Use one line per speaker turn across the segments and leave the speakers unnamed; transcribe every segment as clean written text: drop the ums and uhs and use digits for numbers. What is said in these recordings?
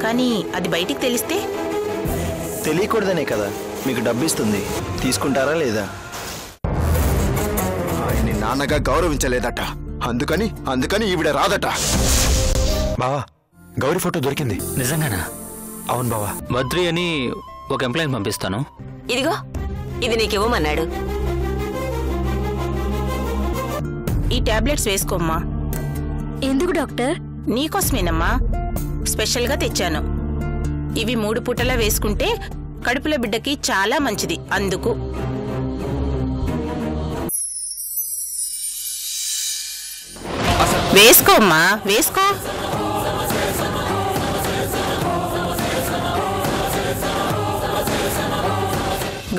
కానీ అది బయటికి తెలిస్తే?
తెలియకూడదనే కదా మీకు డబ్బు ఇస్తుంది, తీసుకుంటారా లేదా?
ఆయన్ని నాన్నగా గౌరవించలేదట, అందుకని ఈవిడ రాదట.
బావా, గౌరీ ఫోటో దొరికింది.
నిజంగానా?
అవును బావా.
బద్రి అని ఒక ఎంప్లాయీని పంపిస్తాను.
ఇదిగో ఇది నీకివ్వమన్నాడు.
ఈ టాబ్లెట్స్ వేసుకోమ్మా.
ఎందుకు డాక్టర్?
నీకోసమేనమ్మా, స్పెషల్గా తెచ్చాను. ఇవి 3 పూటలా వేసుకుంటే కడుపుల బిడ్డకి చాలా మంచిది, అందుకు. వేసుకోమ్మా, వేసుకో.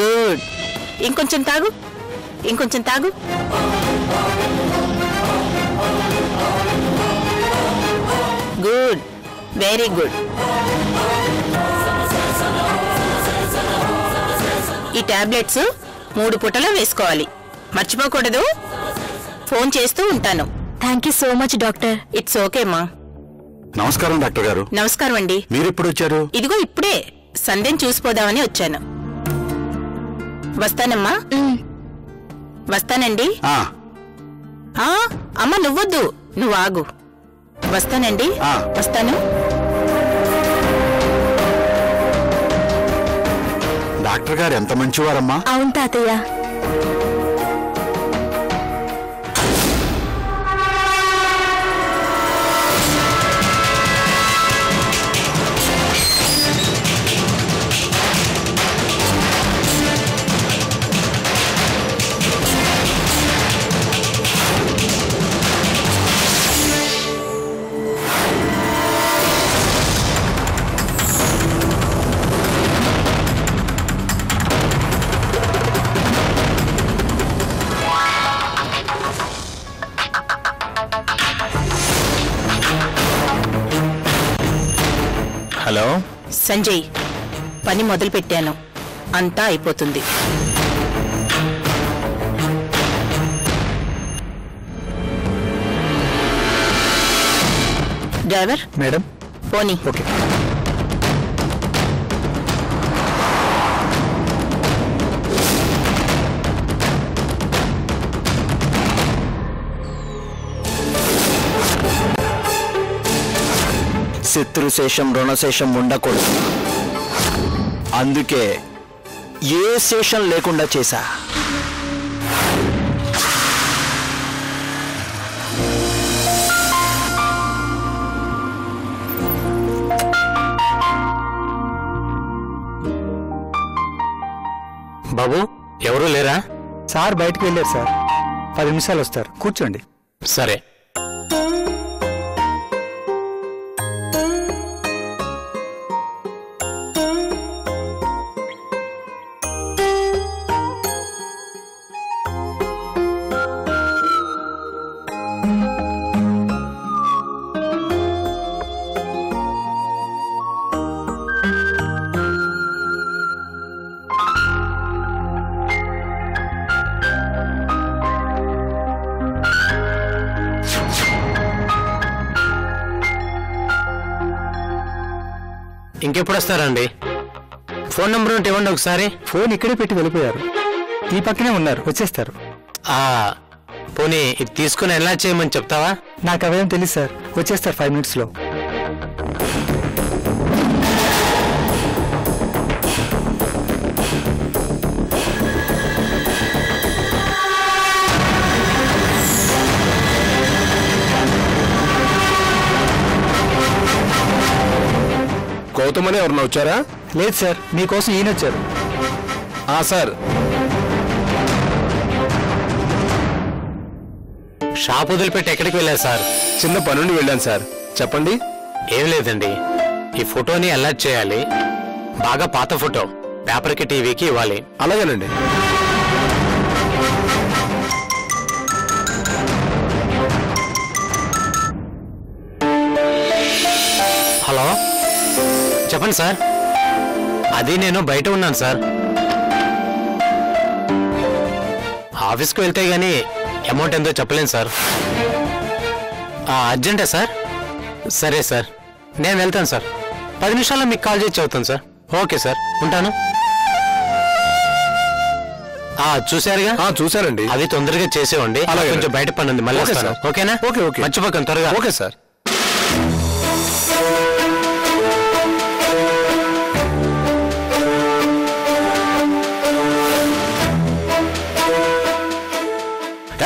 గుడ్. ఇంకొంచెం తాగు, ఇంకొంచెం తాగు. Good, very good. ఈ టాబ్లెట్స్ 3 పూటలా వేసుకోవాలి, మర్చిపోకూడదు. ఫోన్ చేస్తూ ఉంటాను.
Thank you so much doctor.
It's okay మా.
నమస్కారం డాక్టర్ గారు.
నమస్కారం అండి.
మీరెప్పుడు వచ్చారు?
ఇదిగో ఇప్పుడే సంధ్యను చూసిపోదామని వచ్చాను. వస్తానమ్మా. వస్తానండి. అమ్మ నువ్వొద్దు, నువ్వు ఆగు. వస్తానండి. వస్తాను.
డాక్టర్ గారు ఎంత మంచివారమ్మా.
అవును తాతయ్య.
హలో
సంజయ్, పని మొదలు పెట్టాను, అంతా అయిపోతుంది. Driver
madam.
పోనీ.
ఓకే.
శత్రుశేషం రుణశేషం ఉండకూడదు, అందుకే ఏ శేషం లేకుండా చేశా.
బాబు, ఎవరూ లేరా?
సార్ బయటకు వెళ్ళారు సార్, 10 నిమిషాలు వస్తారు, కూర్చోండి.
సరే. ఇంకెప్పుడు వస్తారండి? ఫోన్ నెంబర్ ఉంటే ఇవ్వండి ఒకసారి.
ఫోన్ ఇక్కడే పెట్టి వెళ్ళిపోయారు, ఈ పక్కనే ఉన్నారు, వచ్చేస్తారు.
పోనీ ఇది తీసుకుని ఎలా చేయమని చెప్తావా?
నాకు అవేం తెలియదు సార్, వచ్చేస్తారు 5 మినిట్స్లో.
గౌతమ్ అని ఎవరన్నా వచ్చారా?
లేదు సార్, మీకోసం ఈయన వచ్చారు.
సార్.
షాప్ వదిలిపెట్టి ఎక్కడికి వెళ్ళారు సార్?
చిన్న పనుండి వెళ్ళాను సార్. చెప్పండి.
ఏం లేదండి, ఈ ఫోటోని అలర్ట్ చేయాలి. బాగా పాత ఫోటో, పేపర్కి టీవీకి ఇవ్వాలి.
అలాగేనండి.
హలో, చెప్పండి సార్. అది నేను బయట ఉన్నాను సార్. ఆఫీస్కి వెళ్తే గానీ అమౌంట్ ఎంతో చెప్పలేను సార్. అర్జెంటే సార్? సరే సార్, నేను వెళ్తాను సార్. 10 నిమిషాల్లో మీకు కాల్ చేసి చెబుతాను సార్. ఓకే సార్, ఉంటాను. చూసారుగా?
చూసారండి.
అది తొందరగా చేసేవండి.
అలాగే.
కొంచెం బయట పని ఉంది, మళ్ళీ వస్తాను. ఓకేనా?
ఓకే ఓకే,
మర్చిపోకండి త్వరగా.
Okay sir.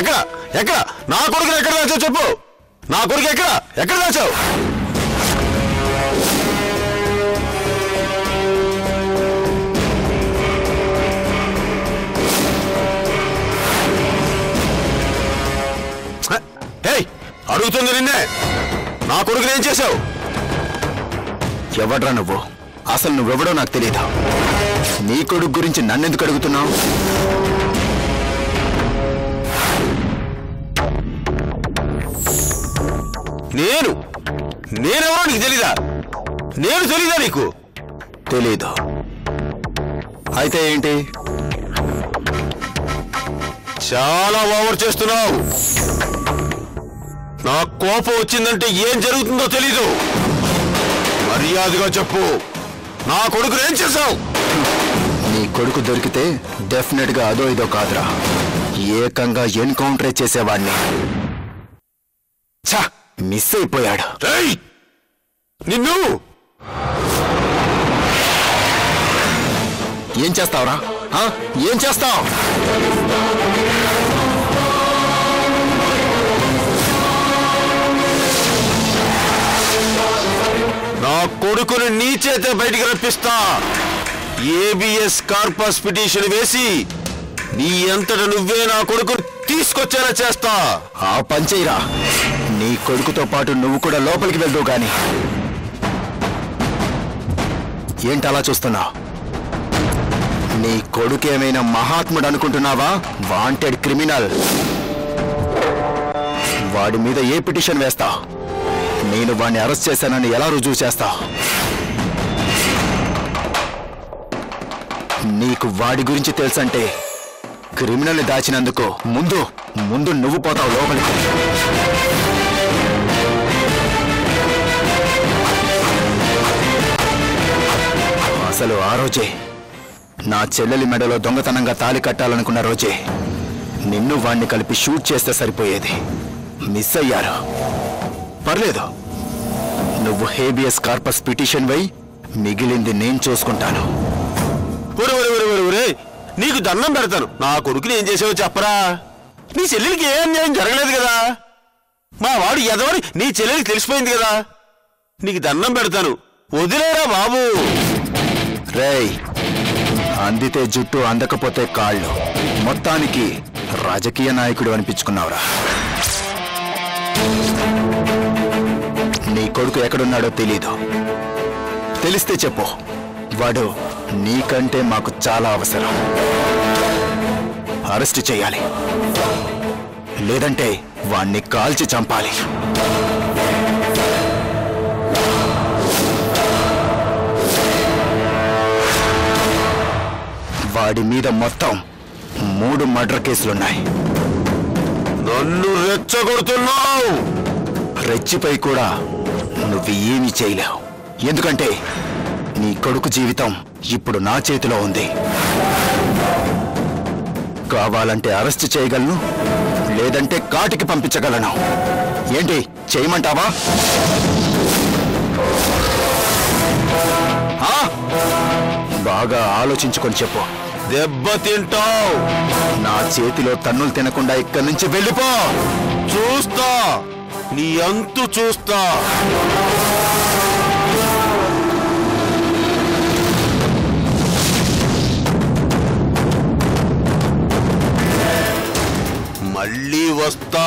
ఎక్కడ ఎక్కడ నా కొడుకుని ఎక్కడ దాచావు చెప్పు. నా కొడుకు ఎక్కడ దాచావు? అడుగుతుంది నిన్నే, నా కొడుకుని ఏం చేశావు? ఎవడ్రా నువ్వు? అసలు నువ్వెవడో నాకు తెలియదా? నీ కొడుకు గురించి నన్నెందుకు అడుగుతున్నావు? నేనెవరో నీకు తెలీదా? నేను తెలీదా నీకు? తెలీదు. అయితే ఏంటి? చాలా ఓవర్ చేస్తున్నావు. నా కోపం వచ్చిందంటే ఏం జరుగుతుందో తెలీదు. మర్యాదగా చెప్పు, నా కొడుకు ఏం చేశావు? నీ కొడుకు దొరికితే డెఫినెట్ గా అదో ఇదో కాదురా, ఏకంగా ఎన్కౌంటర్ చేసేవాడిని. మిస్ అయిపోయాడు. నిన్ను ఏం చేస్తావురా? ఏం చేస్తావు? నా కొడుకుని నీ చేతే బయటికి రప్పిస్తా. ఏబిఎస్ కార్పస్ పిటిషన్ వేసి నీ అంతట నువ్వే నా కొడుకుని తీసుకొచ్చేలా చేస్తా. ఆ పంచేయరా, నీ కొడుకుతో పాటు నువ్వు కూడా లోపలికి వెళ్దువు గాని. ఏంటి అలా చూస్తున్నావు? నీ కొడుకేమైనా మహాత్ముడు అనుకుంటున్నావా? Wanted criminal. వాడి మీద ఏ పిటిషన్ వేస్తా? నేను వాడిని అరెస్ట్ చేశానని ఎలా రుజువు చేస్తా? నీకు వాడి గురించి తెలుసంటే క్రిమినల్ని దాచినందుకు ముందు నువ్వు పోతావు లోపలికి. అసలు ఆ రోజే నా చెల్లెలి మెడలో దొంగతనంగా తాళి కట్టాలనుకున్న రోజే నిన్ను వాణ్ణి కలిపి షూట్ చేస్తే సరిపోయేది. మిస్ అయ్యారు. పర్లేదు, నువ్వు హేబియస్ కార్పస్ పిటిషన్ వై, మిగిలింది నేను చూసుకుంటాను. నీకు దండం పెడతాను, నా కొడుకుని ఏం చేసావో చెప్పరా. నీ చెల్లెలికి ఏ అన్యాయం జరగలేదు కదా. మా వాడు ఎదవని నీ చెల్లెలికి తెలిసిపోయింది కదా. నీకు దండం పెడతాను, వదిలేరా బాబు. రేయ్, అందితే జుట్టు అందకపోతే కాళ్ళు. మొత్తానికి రాజకీయ నాయకుడు అనిపించుకున్నావురా. నీ కొడుకు ఎక్కడున్నాడో తెలీదు. తెలిస్తే చెప్పు. వాడు నీకంటే మాకు చాలా అవసరం. అరెస్ట్ చేయాలి, లేదంటే వాణ్ణి కాల్చి చంపాలి. వాడి మీద మొత్తం 3 మర్డర్ కేసులున్నాయి. నన్ను రెచ్చగొడుతున్నావు. రెచ్చిపై కూడా నువ్వు ఏమీ చేయలేవు. ఎందుకంటే నీ కొడుకు జీవితం ఇప్పుడు నా చేతిలో ఉంది. కావాలంటే అరెస్ట్ చేయగలను, లేదంటే కాటికి పంపించగలను. ఏంటి చేయమంటావా? బాగా ఆలోచించుకొని చెప్పు. దెబ్బతింటావు. నా చేతిలో తన్నులు తినకుండా ఇక్కడి నుంచి వెళ్ళిపో. చూస్తా, నీ అంతు చూస్తా. మళ్ళీ వస్తా.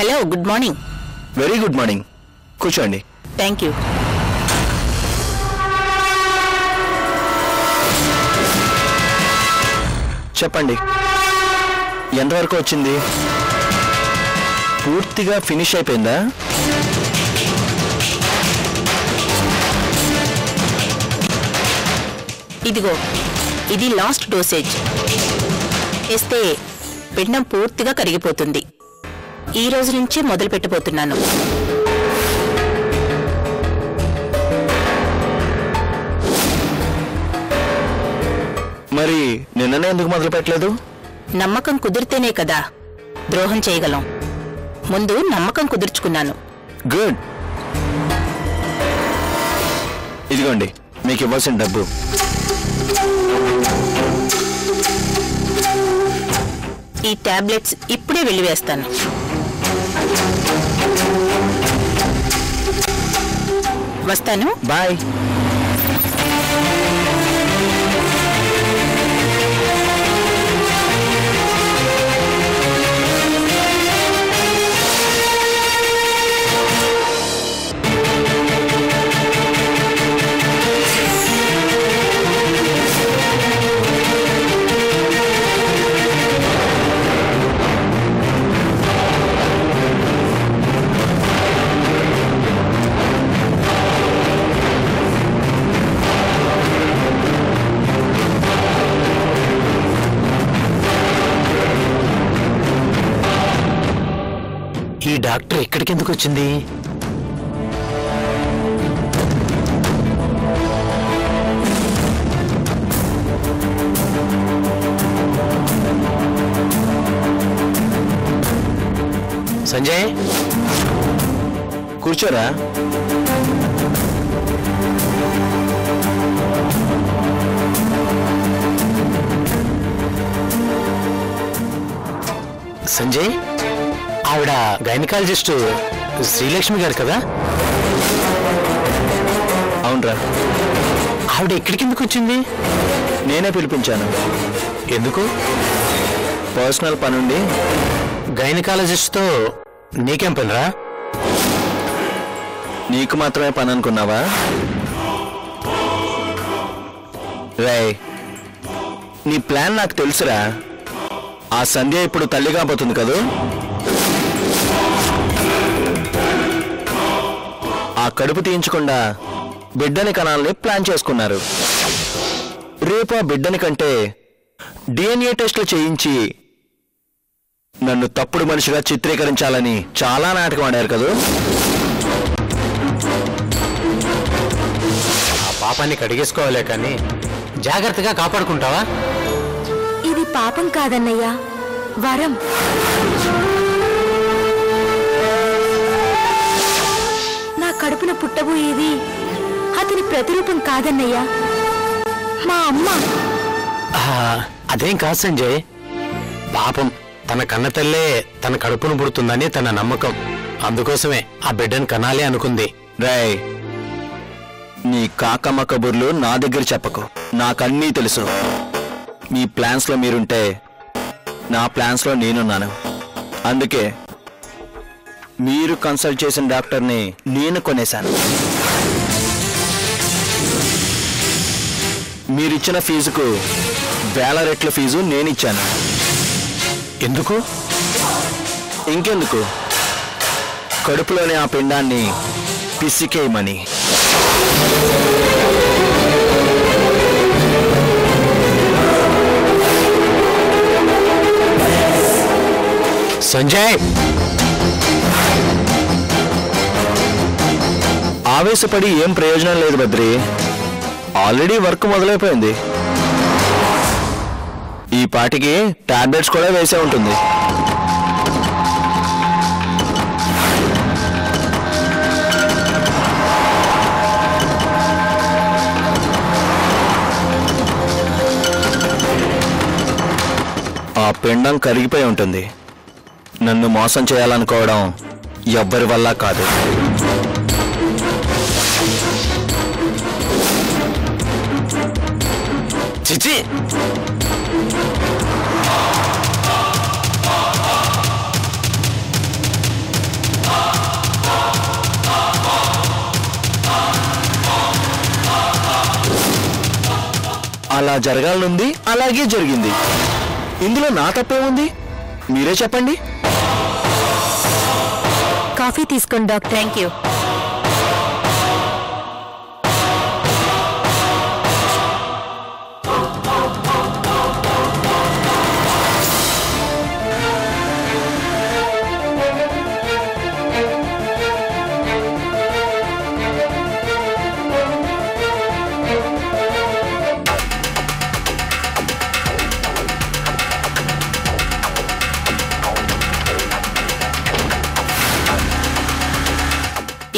Hello, good morning.
Very good morning. కూర్చోండి.
Thank you.
చెప్పండి, ఎంతవరకు వచ్చింది? పూర్తిగా ఫినిష్ అయిపోయిందా?
ఇదిగో, ఇది లాస్ట్ డోసేజ్. వేస్తే పిండం పూర్తిగా కరిగిపోతుంది. ఈ రోజు నుంచే మొదలు పెట్టబోతున్నాను.
మరి నిన్ననే ఎందుకు మొదలు పెట్టలేదు?
నమ్మకం కుదిరితేనే కదా ద్రోహం చేయగలం. ముందు నమ్మకం కుదుర్చుకున్నాను.
గుడ్. ఇదిగోండి మీకు ఇవ్వాల్సిన డబ్బు.
ఈ టాబ్లెట్స్ ఇప్పుడే వెళ్ళివేస్తాను. వస్తాను.
బాయ్.
ఈ డాక్టర్ ఇక్కడికి ఎందుకు వచ్చింది? సంజయ్,
కూర్చోరా.
సంజయ్, ఆవిడ గైనకాలజిస్ట్ శ్రీలక్ష్మి గారు కదా?
అవునరా.
ఆవిడ ఇక్కడికి ఎందుకు వచ్చింది?
నేనే పిలిపించాను.
ఎందుకు?
పర్సనల్ పనుండి.
గైనకాలజిస్ట్తో నీకేం పనిరా?
నీకు మాత్రమే పని అనుకున్నావా? రేయ్, నీ ప్లాన్ నాకు తెలుసురా. ఆ సంధ్య ఇప్పుడు తల్లి కాబోతుంది కదూ. ఆ కడుపు తీయించకుండా బిడ్డని కనాలని ప్లాన్ చేసుకున్నారు. రేపు ఆ బిడ్డని కంటే DNA టెస్టులు చేయించి నన్ను తప్పుడు మనిషిగా చిత్రీకరించాలని చాలా నాటకం ఆడారు కదూ.
ఆ పాపాన్ని కడిగేసుకోవాలే కానీ జాగ్రత్తగా కాపాడుకుంటావా?
ఇది పాపం కాదన్నయ్యా, వరం. నా కడుపున పుట్టబోయేది అతని ప్రతిరూపం కాదన్నయ్యా, మా అమ్మ.
అదేం కాదు సంజయ్. పాపం తన కన్న తల్లే తన కడుపును పుడుతుందని తన నమ్మకం. అందుకోసమే ఆ బిడ్డను కనాలి అనుకుంది.
రేయ్, నీ కాకమ్మ కబుర్లు నా దగ్గర చెప్పకు. నాకన్నీ తెలుసు. మీ ప్లాన్స్లో మీరుంటే నా ప్లాన్స్లో నేనున్నాను. అందుకే మీరు కన్సల్ట్ చేసిన డాక్టర్ని నేను కొనేశాను. మీరిచ్చిన ఫీజుకు 1000 రెట్ల ఫీజు నేనిచ్చాను.
ఎందుకు?
ఇంకెందుకు, కడుపులోని ఆ పిండాన్ని పిసికేయమని.
సంజయ్,
ఆవేశపడి ఏం ప్రయోజనం లేదు బద్రి. Already work మొదలైపోయింది. ఈ పాటికి టాబ్లెట్స్ కూడా వేసే ఉంటుంది. ఆ పిండం కరిగిపోయి ఉంటుంది. నన్ను మోసం చేయాలనుకోవడం ఎవ్వరి వల్ల కాదు.
చిచి,
అలా జరగాలనుంది, అలాగే జరిగింది. ఇందులో నా తప్పేముంది? మీరే చెప్పండి.
కాఫీ తీసుకోండి డాక్టర్.
Thank you.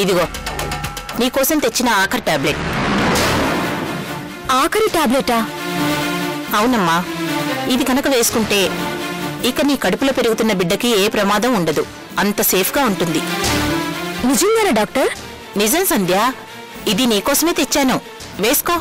ఇదిగో నీకోసం తెచ్చిన ఆఖరి టాబ్లెట్.
ఆఖరి టాబ్లెటా?
అవునమ్మా, ఇది కనుక వేసుకుంటే ఇక నీ కడుపులో పెరుగుతున్న బిడ్డకి ఏ ప్రమాదం ఉండదు. అంత సేఫ్గా ఉంటుంది.
నిజంగానా డాక్టర్?
నిజం సంధ్య, ఇది నీకోసమే తెచ్చాను, వేసుకో.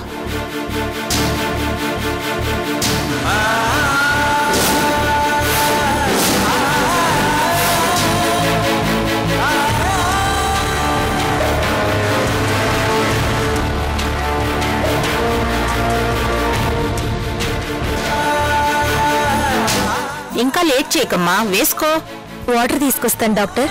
ఇంకా లేట్ చేయకమ్మా, వేసుకో.
వాటర్ తీసుకొస్తాను డాక్టర్.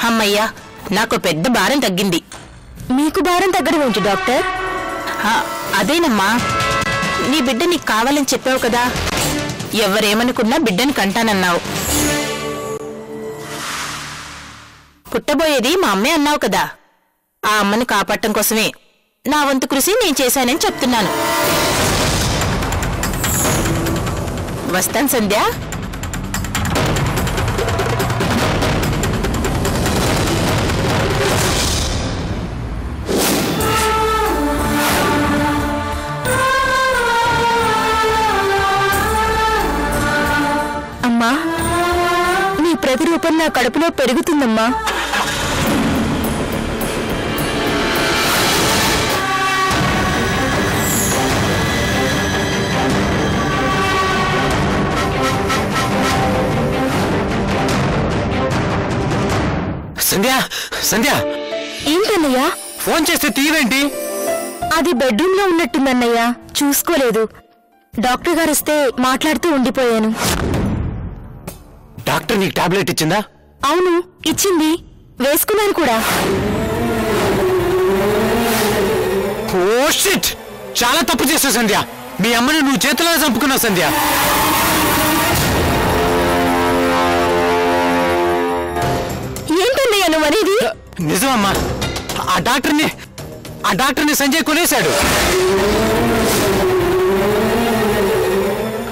అమ్మయ్యా, నాకు పెద్ద భారం తగ్గింది.
మీకు భారం తగ్గడం ఏంటి డాక్టర్?
అదేనమ్మా, నీ బిడ్డ నీకు కావాలని చెప్పావు కదా. ఎవరేమనుకున్నా బిడ్డని కంటానన్నావు. పుట్టబోయేది మా అమ్మే అన్నావు కదా. ఆ అమ్మని కాపాడటం కోసమే నా వంతు కృషి నేను చేశానని చెప్తున్నాను. వస్తాను సంధ్య.
అమ్మా, నీ ప్రతిరూపం నా కడుపులో పెరుగుతుందమ్మా.
సంధ్య, సంధ్య,
ఏంటన్నయ్యా?
ఫోన్ చేస్తే తీవేంటి?
అది బెడ్రూమ్ లో ఉన్నట్టుందన్నయ్యా, చూసుకోలేదు. డాక్టర్ గారు వస్తే మాట్లాడుతూ ఉండిపోయాను.
డాక్టర్ నీకు టాబ్లెట్ ఇచ్చిందా?
అవును, ఇచ్చింది, వేసుకున్నాను కూడా.
Oh shit! చాలా తప్పు చేసావు సంధ్య. మీ అమ్మని నువ్వు చేతిలో చంపుకున్నావు సంధ్య.
ఏంటన్నయ్యా నువ్వు అనేది?
నిజమమ్మా, ఆ డాక్టర్ని ఆ డాక్టర్ని సంజయ్ కొనేశాడు.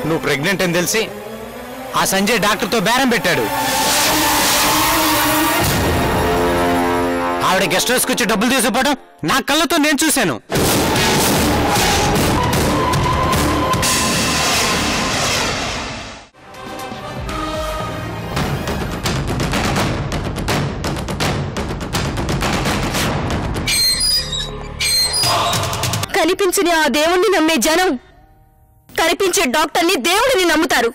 నువ్వు ప్రెగ్నెంట్ అని తెలిసి ఆ సంజయ్ డాక్టర్తో బేరం పెట్టాడు. ఆవిడ గెస్ట్ హౌస్కి వచ్చి డబ్బులు తీసుకుపోవడం నా కళ్ళతో నేను చూశాను.
కనిపించని ఆ దేవుణ్ణి నమ్మే జనం కనిపించే డాక్టర్ని దేవుడిని నమ్ముతారు.